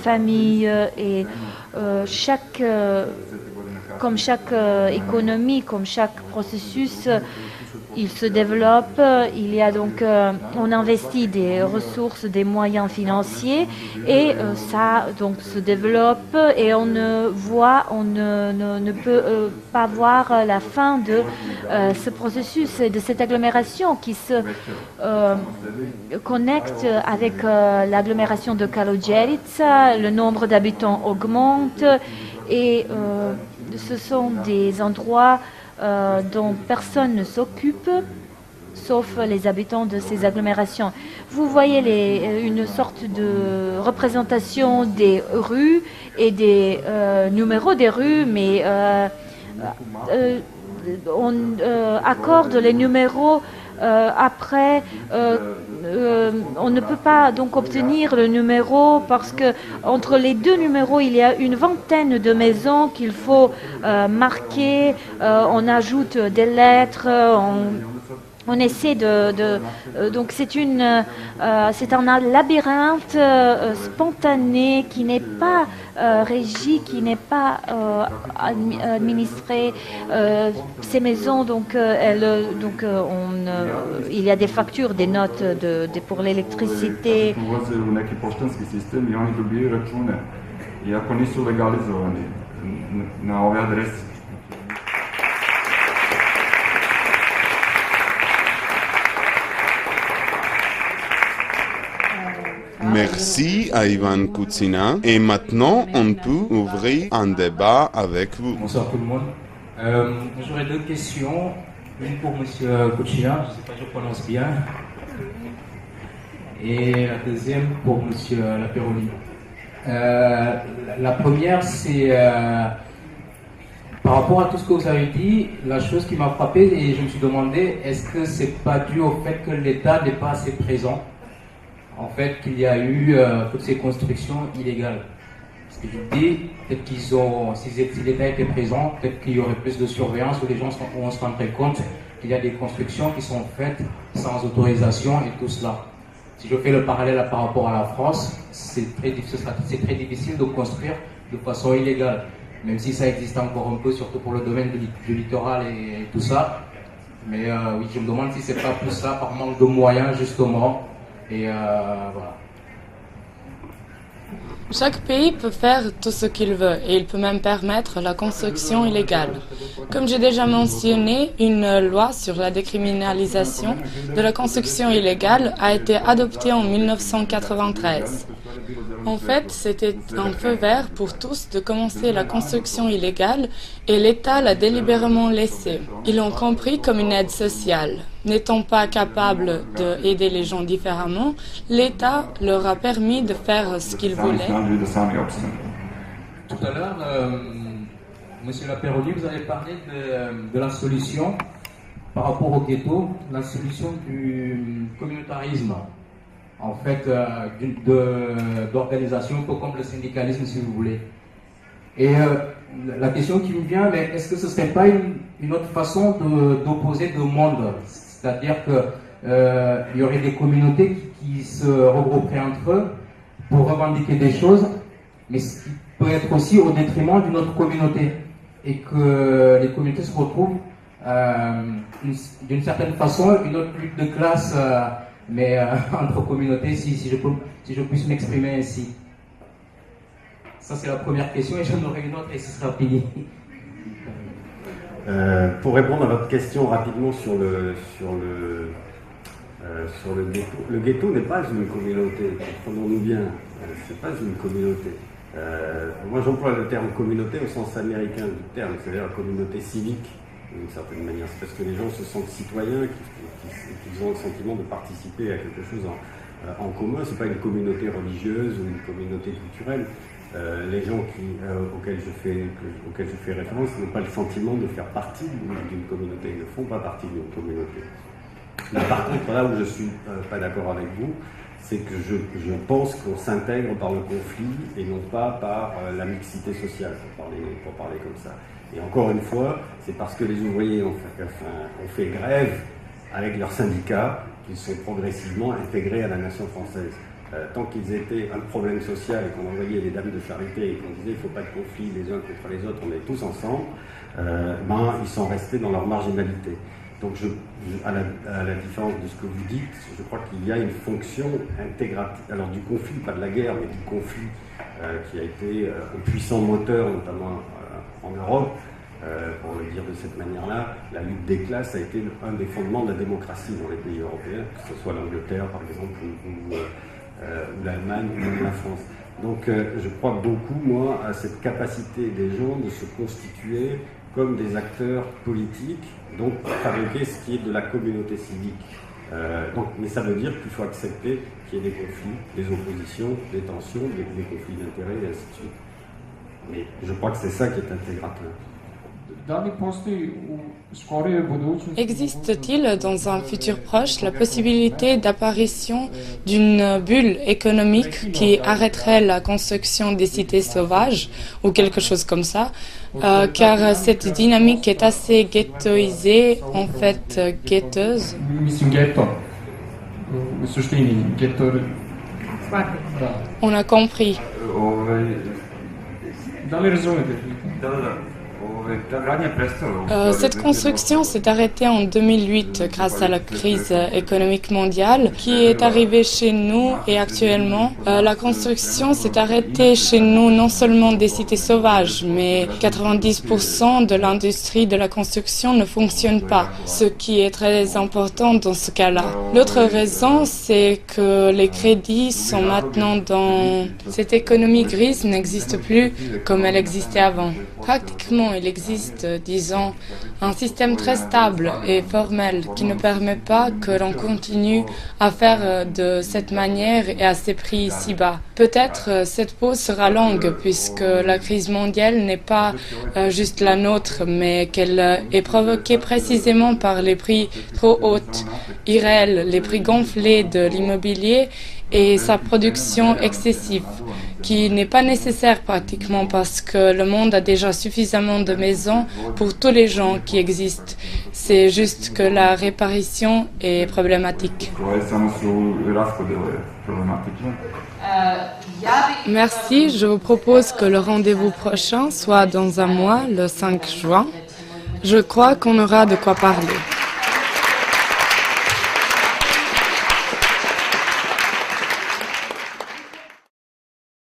famille et comme chaque économie, comme chaque processus, il se développe. Il y a donc, on investit des ressources, des moyens financiers, et ça donc se développe, et on ne peut pas voir la fin de ce processus et de cette agglomération qui se connecte avec l'agglomération de Kalođerica. Le nombre d'habitants augmente, et ce sont des endroits dont personne ne s'occupe, sauf les habitants de ces agglomérations. Vous voyez une sorte de représentation des rues et des numéros des rues, mais on accorde les numéros après. On ne peut pas donc obtenir le numéro parce que entre les deux numéros il y a une vingtaine de maisons qu'il faut marquer. On ajoute des lettres, on essaie donc c'est un labyrinthe spontané qui n'est pas régi, qui n'est pas administré. Ces maisons, donc, il y a des factures, des notes pour l'électricité. Merci à Ivan Kučina. Et maintenant, on peut ouvrir un débat avec vous. Bonsoir tout le monde. J'aurais deux questions. Une pour M. Kučina, je ne sais pas si je prononce bien. Et la deuxième pour M. Laperoni. La première, c'est par rapport à tout ce que vous avez dit, la chose qui m'a frappé, et je me suis demandé, est-ce que c'est pas dû au fait que l'État n'est pas assez présent? En fait, qu'il y a eu toutes ces constructions illégales. Parce que je dis, peut-être si l'État était présent, peut-être qu'il y aurait plus de surveillance, où les gens on se rendrait compte qu'il y a des constructions qui sont faites sans autorisation et tout cela. Si je fais le parallèle par rapport à la France, c'est très difficile de construire de façon illégale. Même si ça existe encore un peu, surtout pour le domaine du littoral et tout ça. Mais oui, je me demande si c'est pas plus ça, par manque de moyens justement. Et voilà. Chaque pays peut faire tout ce qu'il veut et il peut même permettre la construction illégale. Comme j'ai déjà mentionné, une loi sur la décriminalisation de la construction illégale a été adoptée en 1993. En fait, c'était un feu vert pour tous de commencer la construction illégale et l'État l'a délibérément laissé. Ils l'ont compris comme une aide sociale. N'étant pas capable d'aider les gens différemment, l'État leur a permis de faire ce qu'ils voulaient. Tout à l'heure, Monsieur Laperoni, vous avez parlé de la solution par rapport au ghetto, la solution du communautarisme. En fait, d'organisation, un peu comme le syndicalisme, si vous voulez. Et la question qui me vient, mais est-ce que ce ne serait pas une autre façon d'opposer deux mondes? C'est-à-dire qu'il y aurait des communautés qui se regrouperaient entre eux pour revendiquer des choses, mais ce qui peut être aussi au détriment d'une autre communauté. Et que les communautés se retrouvent d'une certaine façon, une autre lutte de classe, mais entre communautés, si je puisse m'exprimer ainsi. Ça, c'est la première question, et j'en aurai une autre, et ce sera fini. Pour répondre à votre question rapidement sur le ghetto. Le ghetto n'est pas une communauté, comprenons-nous bien, c'est pas une communauté. Moi j'emploie le terme communauté au sens américain du terme, c'est-à-dire la communauté civique, d'une certaine manière. C'est parce que les gens se sentent citoyens, qu'ils ont le sentiment de participer à quelque chose en commun. C'est pas une communauté religieuse ou une communauté culturelle. Les gens auxquels je fais référence n'ont pas le sentiment de faire partie d'une communauté, ils ne font pas partie d'une communauté. Mais par contre, là où je suis pas d'accord avec vous, c'est que je pense qu'on s'intègre par le conflit et non pas par la mixité sociale, pour parler comme ça. Et encore une fois, c'est parce que les ouvriers ont fait grève avec leurs syndicats qu'ils sont progressivement intégrés à la nation française. tant qu'ils étaient un problème social et qu'on envoyait les dames de charité et qu'on disait il ne faut pas de conflit les uns contre les autres, on est tous ensemble, ils sont restés dans leur marginalité. Donc à la différence de ce que vous dites, je crois qu'il y a une fonction intégrative, alors du conflit, pas de la guerre, mais du conflit qui a été un puissant moteur, notamment en Europe, pour le dire de cette manière-là. La lutte des classes a été un des fondements de la démocratie dans les pays européens, que ce soit l'Angleterre par exemple, ou l'Allemagne, ou même la France. Donc je crois beaucoup, moi, à cette capacité des gens de se constituer comme des acteurs politiques, donc pour fabriquer ce qui est de la communauté civique. Mais ça veut dire qu'il faut accepter qu'il y ait des conflits, des oppositions, des tensions, des conflits d'intérêts, et ainsi de suite. Mais je crois que c'est ça qui est intégrateur. Existe-t-il dans un futur proche la possibilité d'apparition d'une bulle économique qui arrêterait la construction des cités sauvages ou quelque chose comme ça, car cette dynamique est assez ghettoisée, en fait ghetteuse. On a compris. Cette construction s'est arrêtée en 2008 grâce à la crise économique mondiale qui est arrivée chez nous et actuellement la construction s'est arrêtée chez nous non seulement des cités sauvages mais 90% de l'industrie de la construction ne fonctionne pas, ce qui est très important dans ce cas-là. L'autre raison c'est que les crédits sont maintenant dans... Cette économie grise n'existe plus comme elle existait avant. Pratiquement, il existe, disons, un système très stable et formel qui ne permet pas que l'on continue à faire de cette manière et à ces prix si bas. Peut-être cette pause sera longue puisque la crise mondiale n'est pas juste la nôtre, mais qu'elle est provoquée précisément par les prix trop hauts, irréels, les prix gonflés de l'immobilier et sa production excessive, qui n'est pas nécessaire pratiquement parce que le monde a déjà suffisamment de maisons pour tous les gens qui existent. C'est juste que la réparation est problématique. Merci, je vous propose que le rendez-vous prochain soit dans un mois, le 5 juin. Je crois qu'on aura de quoi parler.